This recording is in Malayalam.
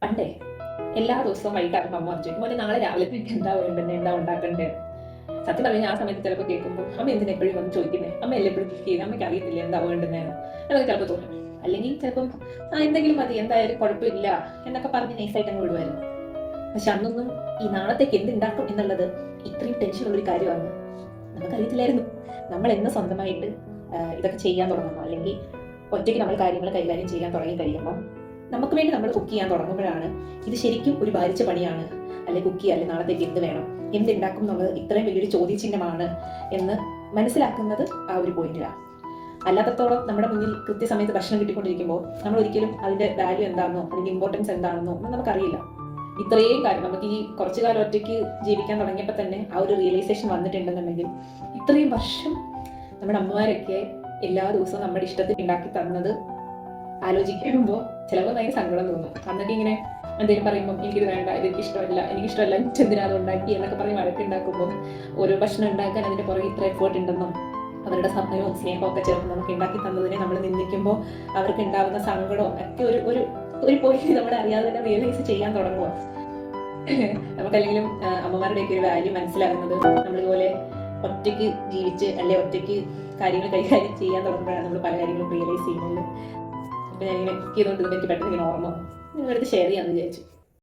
പണ്ടേ എല്ലാ ദിവസവും വൈകിട്ടാകുമ്പോൾ അമ്മ ചോദിക്കും മോനെ നാളെ രാവിലെ എന്താ വേണ്ടത്, എന്താ ഉണ്ടാക്കണ്ടേ. സത്യം പറഞ്ഞാൽ ആ സമയത്ത് ചിലപ്പോൾ കേൾക്കുമ്പോൾ അമ്മ എന്തിനാ എപ്പോഴും വന്ന് ചോദിക്കുന്നത്, അമ്മ എല്ലാം എപ്പോഴും കുക്ക് ചെയ്യുന്നത്, അമ്മയ്ക്ക് അറിയത്തില്ല എന്താ വേണ്ടുന്നതെന്ന് എന്നൊക്കെ ചിലപ്പോൾ തോന്നും. അല്ലെങ്കിൽ ചിലപ്പം എന്തെങ്കിലും മതി, എന്തായാലും കുഴപ്പമില്ല എന്നൊക്കെ പറഞ്ഞ് നൈസായിട്ട് അങ്ങ് വിടുമായിരുന്നു. പക്ഷെ അന്നൊന്നും ഈ നാളത്തേക്ക് എന്തുണ്ടാക്കും എന്നുള്ളത് ഇത്രയും ടെൻഷനുള്ളൊരു കാര്യമാണ് നമുക്കറിയത്തില്ലായിരുന്നു. നമ്മൾ എന്ന് സ്വന്തമായിട്ട് ഇതൊക്കെ ചെയ്യാൻ തുടങ്ങുന്നു, അല്ലെങ്കിൽ ഒറ്റയ്ക്ക് നമ്മൾ കാര്യങ്ങൾ കൈകാര്യം ചെയ്യാൻ തുടങ്ങി കഴിയുമ്പോൾ നമുക്ക് വേണ്ടി നമ്മൾ കുക്ക് ചെയ്യാൻ തുടങ്ങുമ്പോഴാണ് ഇത് ശരിക്കും ഒരു ഭാരിച്ച പണിയാണ്, അല്ലെങ്കിൽ കുക്ക് ചെയ്യുക, അല്ലെങ്കിൽ നാളത്തേക്ക് എന്ത് വേണം, എന്തുണ്ടാക്കും എന്നുള്ളത് ഇത്രയും വലിയൊരു ചോദ്യചിഹ്നമാണ് എന്ന് മനസ്സിലാക്കുന്നത് ആ ഒരു പോയിന്റിലാണ്. അല്ലാത്തത്തോളം നമ്മുടെ മുന്നിൽ കൃത്യസമയത്ത് ഭക്ഷണം കിട്ടിക്കൊണ്ടിരിക്കുമ്പോൾ നമ്മൾ ഒരിക്കലും അതിന്റെ വാല്യൂ എന്താണെന്നോ അല്ലെങ്കിൽ ഇമ്പോർട്ടൻസ് എന്താണെന്നോ ഒന്നും നമുക്കറിയില്ല. ഇത്രയും കാര്യം നമുക്ക് ഈ കുറച്ചു കാലം ഒറ്റയ്ക്ക് ജീവിക്കാൻ തുടങ്ങിയപ്പോൾ തന്നെ ആ ഒരു റിയലൈസേഷൻ വന്നിട്ടുണ്ടെന്നുണ്ടെങ്കിൽ ഇത്രയും വർഷം നമ്മുടെ അമ്മമാരൊക്കെ എല്ലാ ദിവസവും നമ്മുടെ ഇഷ്ടത്തിൽ ഉണ്ടാക്കി തന്നത് ആലോചിക്കുമ്പോൾ ചിലപ്പോൾ ഭയങ്കര സങ്കടം തോന്നും. അന്നൊക്കെ ഇങ്ങനെ എന്തെങ്കിലും പറയുമ്പോൾ എനിക്കിത് വേണ്ട, എനിക്ക് ഇഷ്ടമല്ല എന്തിനാ അത് ഉണ്ടാക്കി എന്നൊക്കെ പറഞ്ഞ് വഴക്കുണ്ടാക്കുമ്പോൾ ഓരോ ഭക്ഷണം ഉണ്ടാക്കാൻ അതിന്റെ പുറകെ ഇത്ര എഫേർട്ട് ഉണ്ടെന്നും അവരുടെ സമയവും സ്നേഹവും ഒക്കെ ചേർന്ന് നമുക്ക് ഉണ്ടാക്കി തന്നതിനെ നമ്മൾ നിന്ദിക്കുമ്പോൾ അവർക്ക് ഉണ്ടാവുന്ന സങ്കടവും ഒക്കെ ഒരു പോയിന്റ് നമ്മൾ അറിയാതെ തന്നെ റിയലൈസ് ചെയ്യാൻ തുടങ്ങുക. നമുക്കല്ലെങ്കിലും അമ്മമാരുടെയൊക്കെ ഒരു വാല്യൂ മനസ്സിലാകുന്നത് നമ്മളിതുപോലെ ഒറ്റയ്ക്ക് ജീവിച്ച് അല്ലെ ഒറ്റയ്ക്ക് കാര്യങ്ങൾ കൈകാര്യം ചെയ്യാൻ തുടങ്ങുമ്പോഴാണ് നമ്മൾ പല കാര്യങ്ങളും റിയലൈസ് ചെയ്യുന്നത്. അപ്പൊ ഞാനിങ്ങനെ കുക്ക് ചെയ്തുകൊണ്ട് ഇതിനെനിക്ക് പെട്ടെന്ന് ഇങ്ങനെ ഓർമ്മ നിങ്ങളുടെ അടുത്ത് ഷെയർ ചെയ്യാമെന്ന് വിചാരിച്ചു.